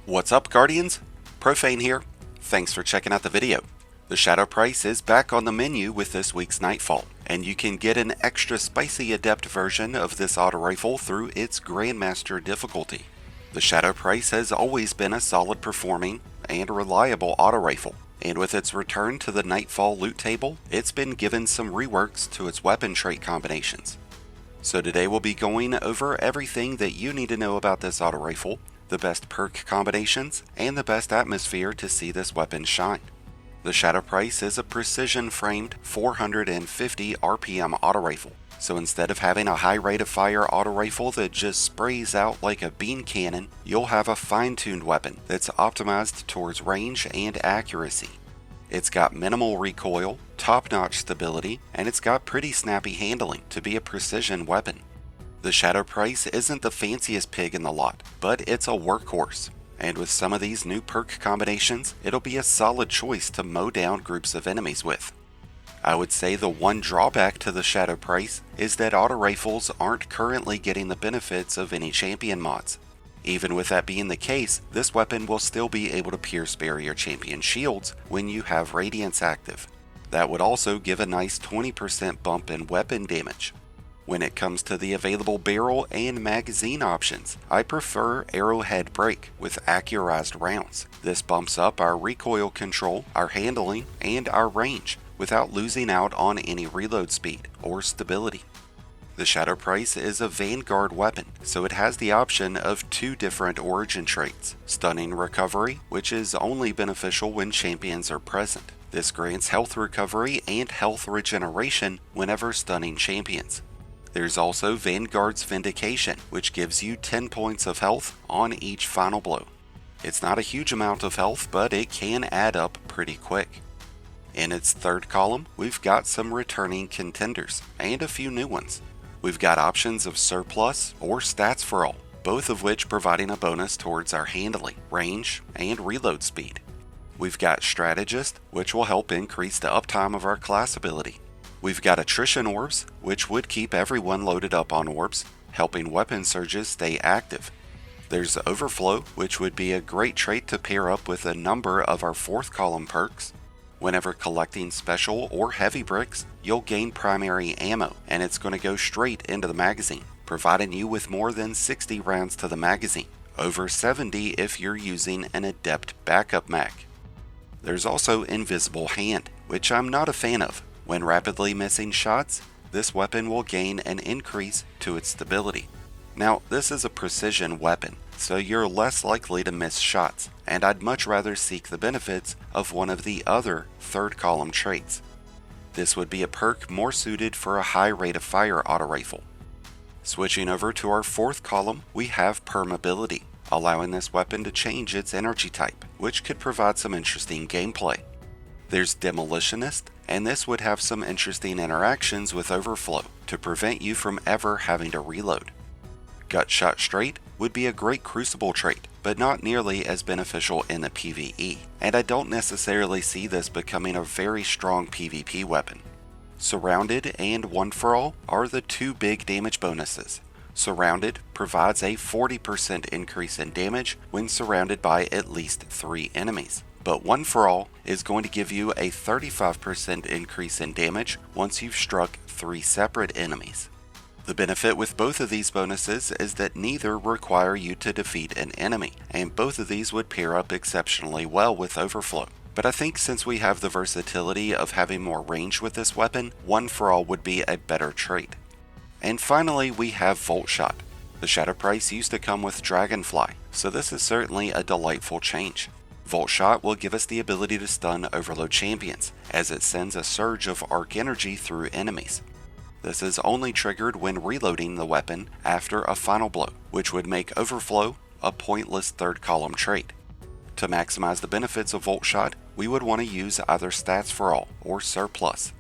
What's up, Guardians? Profane here. Thanks for checking out the video. The Shadow Price is back on the menu with this week's Nightfall, and you can get an extra spicy adept version of this auto rifle through its Grandmaster difficulty. The Shadow Price has always been a solid performing and reliable auto rifle, and with its return to the Nightfall loot table, it's been given some reworks to its weapon trait combinations. So today we'll be going over everything that you need to know about this auto rifle, the best perk combinations, and the best atmosphere to see this weapon shine. The Shadow Price is a precision-framed 450 RPM auto rifle, so instead of having a high rate of fire auto rifle that just sprays out like a bean cannon, you'll have a fine-tuned weapon that's optimized towards range and accuracy. It's got minimal recoil, top-notch stability, and it's got pretty snappy handling to be a precision weapon. The Shadow Price isn't the fanciest pig in the lot, but it's a workhorse. And with some of these new perk combinations, it'll be a solid choice to mow down groups of enemies with. I would say the one drawback to the Shadow Price is that auto rifles aren't currently getting the benefits of any champion mods. Even with that being the case, this weapon will still be able to pierce barrier champion shields when you have Radiance active. That would also give a nice 20% bump in weapon damage. When it comes to the available barrel and magazine options, I prefer arrowhead break with accurized rounds. This bumps up our recoil control, our handling, and our range without losing out on any reload speed or stability. The Shadow Price is a Vanguard weapon, so it has the option of two different origin traits. Stunning Recovery, which is only beneficial when champions are present. This grants health recovery and health regeneration whenever stunning champions. There's also Vanguard's Vindication, which gives you 10 points of health on each final blow. It's not a huge amount of health, but it can add up pretty quick. In its third column, we've got some returning contenders, and a few new ones. We've got options of Surplus or Stats for All, both of which providing a bonus towards our handling, range, and reload speed. We've got Strategist, which will help increase the uptime of our class ability. We've got Attrition Orbs, which would keep everyone loaded up on orbs, helping weapon surges stay active. There's Overflow, which would be a great trait to pair up with a number of our fourth column perks. Whenever collecting special or heavy bricks, you'll gain primary ammo, and it's going to go straight into the magazine, providing you with more than 60 rounds to the magazine, over 70 if you're using an adept backup mag. There's also Invisible Hand, which I'm not a fan of. When rapidly missing shots, this weapon will gain an increase to its stability. Now, this is a precision weapon, so you're less likely to miss shots, and I'd much rather seek the benefits of one of the other third column traits. This would be a perk more suited for a high rate of fire auto rifle. Switching over to our fourth column, we have Permeability, allowing this weapon to change its energy type, which could provide some interesting gameplay. There's Demolitionist, and this would have some interesting interactions with Overflow to prevent you from ever having to reload. Gutshot Straight would be a great crucible trait, but not nearly as beneficial in the PVE, and I don't necessarily see this becoming a very strong PvP weapon. Surrounded and One for All are the two big damage bonuses. Surrounded provides a 40% increase in damage when surrounded by at least 3 enemies. But One for All is going to give you a 35% increase in damage once you've struck 3 separate enemies. The benefit with both of these bonuses is that neither require you to defeat an enemy, and both of these would pair up exceptionally well with Overflow. But I think since we have the versatility of having more range with this weapon, One for All would be a better trait. And finally, we have Volt Shot. The Shadow Price used to come with Dragonfly, so this is certainly a delightful change. Volt Shot will give us the ability to stun overload champions, as it sends a surge of arc energy through enemies. This is only triggered when reloading the weapon after a final blow, which would make Overflow a pointless third column trait. To maximize the benefits of Volt Shot, we would want to use either Stats for All or Surplus.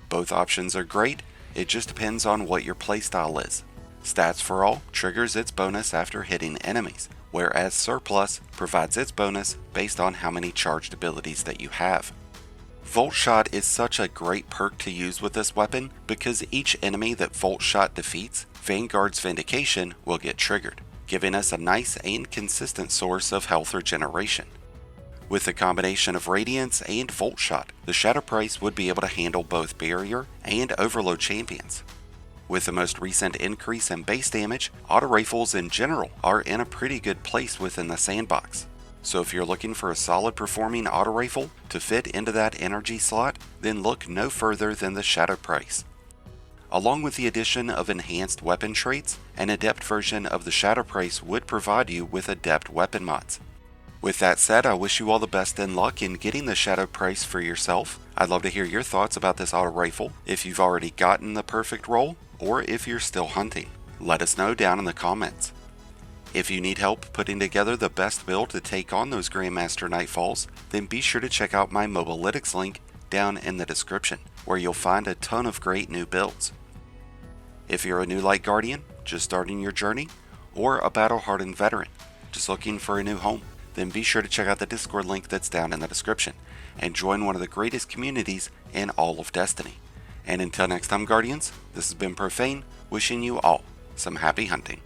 Both options are great, it just depends on what your playstyle is. Stats for All triggers its bonus after hitting enemies, whereas Surplus provides its bonus based on how many charged abilities that you have. Volt Shot is such a great perk to use with this weapon because each enemy that Volt Shot defeats, Vanguard's Vindication will get triggered, giving us a nice and consistent source of health regeneration. With the combination of Radiance and Volt Shot, the Shadow Price would be able to handle both Barrier and Overload champions. With the most recent increase in base damage, auto rifles in general are in a pretty good place within the sandbox. So if you're looking for a solid performing auto rifle to fit into that energy slot, then look no further than the Shadow Price. Along with the addition of enhanced weapon traits, an adept version of the Shadow Price would provide you with adept weapon mods. With that said, I wish you all the best in luck in getting the Shadow Price for yourself. I'd love to hear your thoughts about this auto rifle, if you've already gotten the perfect roll, or if you're still hunting. Let us know down in the comments. If you need help putting together the best build to take on those Grandmaster Nightfalls, then be sure to check out my Mobalytics link down in the description, where you'll find a ton of great new builds. If you're a new Light Guardian, just starting your journey, or a battle-hardened veteran, just looking for a new home, then be sure to check out the Discord link that's down in the description, and join one of the greatest communities in all of Destiny. And until next time, Guardians, this has been Profane, wishing you all some happy hunting.